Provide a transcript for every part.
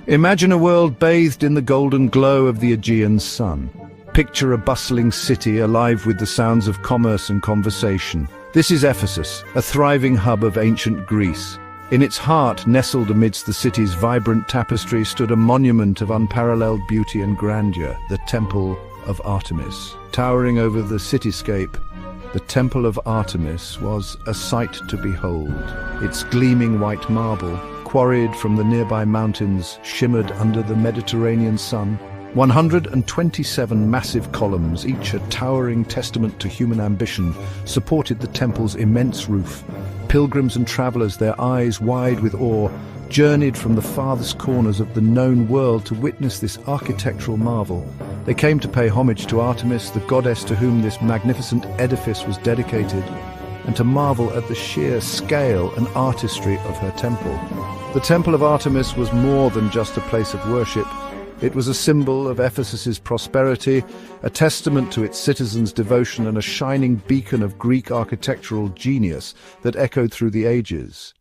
Imagine a world bathed in the golden glow of the Aegean sun. Picture a bustling city alive with the sounds of commerce and conversation. This is Ephesus, a thriving hub of ancient Greece. In its heart, nestled amidst the city's vibrant tapestry, stood a monument of unparalleled beauty and grandeur, the Temple of Artemis. Towering over the cityscape, the Temple of Artemis was a sight to behold. Its gleaming white marble, quarried from the nearby mountains, shimmered under the Mediterranean sun. 127 massive columns, each a towering testament to human ambition, supported the temple's immense roof. Pilgrims and travelers, their eyes wide with awe, journeyed from the farthest corners of the known world to witness this architectural marvel. They came to pay homage to Artemis, the goddess to whom this magnificent edifice was dedicated, and to marvel at the sheer scale and artistry of her temple. The Temple of Artemis was more than just a place of worship. It was a symbol of Ephesus's prosperity, a testament to its citizens' devotion, and a shining beacon of Greek architectural genius that echoed through the ages.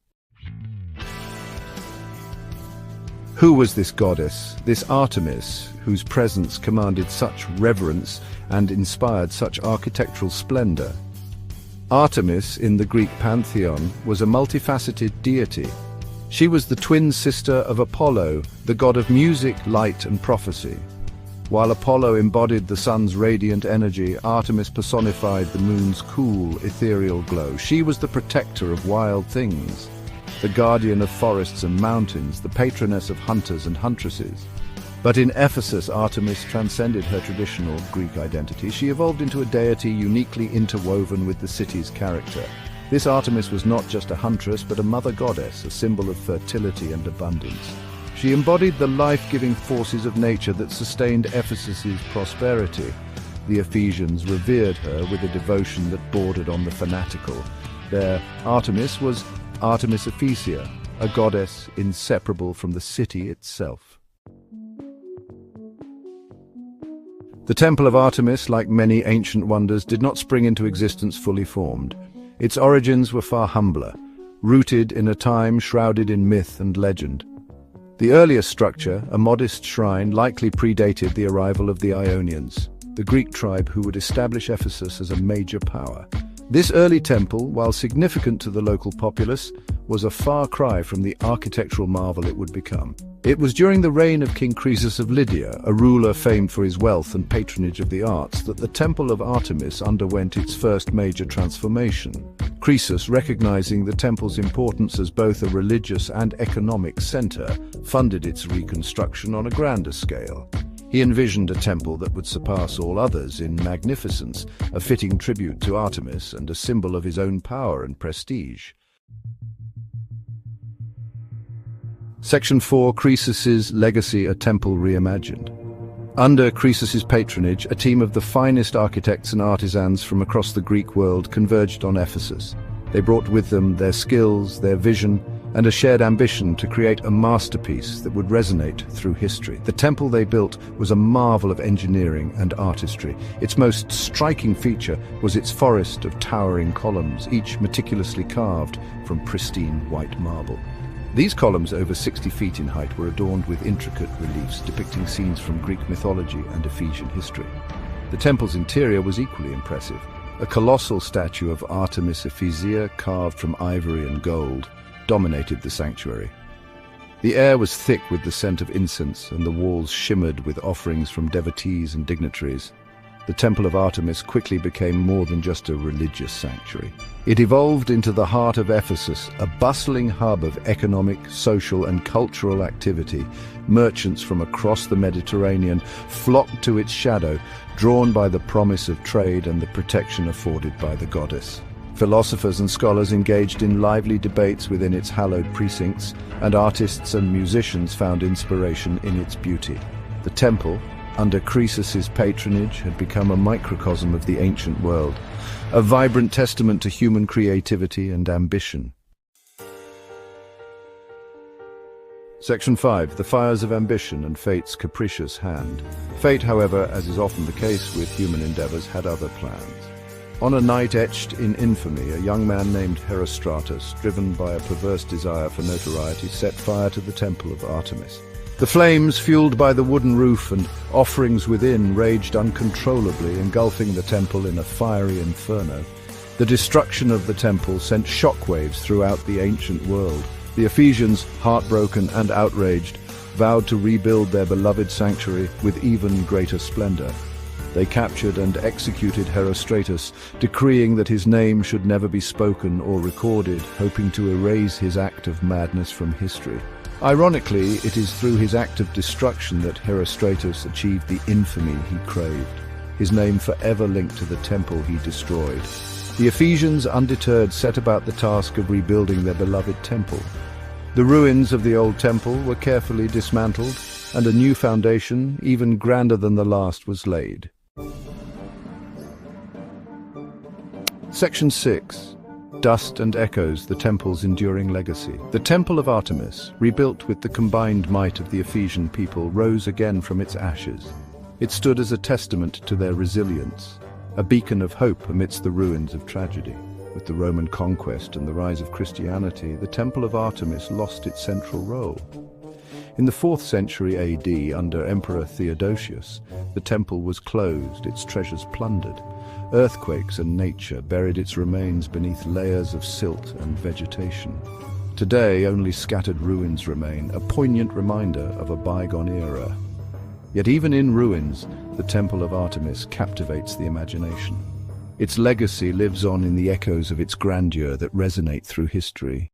Who was this goddess, this Artemis, whose presence commanded such reverence and inspired such architectural splendor? Artemis, in the Greek pantheon, was a multifaceted deity. She was the twin sister of Apollo, the god of music, light, and prophecy. While Apollo embodied the sun's radiant energy, Artemis personified the moon's cool, ethereal glow. She was the protector of wild things, the guardian of forests and mountains, the patroness of hunters and huntresses. But in Ephesus, Artemis transcended her traditional Greek identity. She evolved into a deity uniquely interwoven with the city's character. This Artemis was not just a huntress, but a mother goddess, a symbol of fertility and abundance. She embodied the life-giving forces of nature that sustained Ephesus's prosperity. The Ephesians revered her with a devotion that bordered on the fanatical. Their Artemis was Artemis Ephesia, a goddess inseparable from the city itself. The Temple of Artemis, like many ancient wonders, did not spring into existence fully formed. Its origins were far humbler, rooted in a time shrouded in myth and legend. The earliest structure, a modest shrine, likely predated the arrival of the Ionians, the Greek tribe who would establish Ephesus as a major power. This early temple, while significant to the local populace, was a far cry from the architectural marvel it would become. It was during the reign of King Croesus of Lydia, a ruler famed for his wealth and patronage of the arts, that the Temple of Artemis underwent its first major transformation. Croesus, recognizing the temple's importance as both a religious and economic center, funded its reconstruction on a grander scale. He envisioned a temple that would surpass all others in magnificence, a fitting tribute to Artemis and a symbol of his own power and prestige. Section 4. Croesus's Legacy, a Temple Reimagined. Under Croesus's patronage, a team of the finest architects and artisans from across the Greek world converged on Ephesus. They brought with them their skills, their vision, and a shared ambition to create a masterpiece that would resonate through history. The temple they built was a marvel of engineering and artistry. Its most striking feature was its forest of towering columns, each meticulously carved from pristine white marble. These columns, over 60 feet in height, were adorned with intricate reliefs depicting scenes from Greek mythology and Ephesian history. The temple's interior was equally impressive. A colossal statue of Artemis Ephesia, carved from ivory and gold, dominated the sanctuary. The air was thick with the scent of incense, and the walls shimmered with offerings from devotees and dignitaries. The Temple of Artemis quickly became more than just a religious sanctuary. It evolved into the heart of Ephesus, a bustling hub of economic, social, and cultural activity. Merchants from across the Mediterranean flocked to its shadow, drawn by the promise of trade and the protection afforded by the goddess. Philosophers and scholars engaged in lively debates within its hallowed precincts, and artists and musicians found inspiration in its beauty. The temple, under Croesus's patronage, had become a microcosm of the ancient world, a vibrant testament to human creativity and ambition. Section 5. The Fires of Ambition and Fate's Capricious Hand. Fate, however, as is often the case with human endeavors, had other plans. On a night etched in infamy, a young man named Herostratus, driven by a perverse desire for notoriety, set fire to the Temple of Artemis. The flames, fueled by the wooden roof and offerings within, raged uncontrollably, engulfing the temple in a fiery inferno. The destruction of the temple sent shockwaves throughout the ancient world. The Ephesians, heartbroken and outraged, vowed to rebuild their beloved sanctuary with even greater splendor. They captured and executed Herostratus, decreeing that his name should never be spoken or recorded, hoping to erase his act of madness from history. Ironically, it is through his act of destruction that Herostratus achieved the infamy he craved, his name forever linked to the temple he destroyed. The Ephesians, undeterred, set about the task of rebuilding their beloved temple. The ruins of the old temple were carefully dismantled, and a new foundation, even grander than the last, was laid. Section 6. Dust and echoes, the temple's enduring legacy. The Temple of Artemis, rebuilt with the combined might of the Ephesian people, rose again from its ashes. It stood as a testament to their resilience, a beacon of hope amidst the ruins of tragedy. With the Roman conquest and the rise of Christianity, the Temple of Artemis lost its central role. In the 4th century AD, under Emperor Theodosius, the temple was closed, its treasures plundered. Earthquakes and nature buried its remains beneath layers of silt and vegetation. Today, only scattered ruins remain, a poignant reminder of a bygone era. Yet even in ruins, the Temple of Artemis captivates the imagination. Its legacy lives on in the echoes of its grandeur that resonate through history.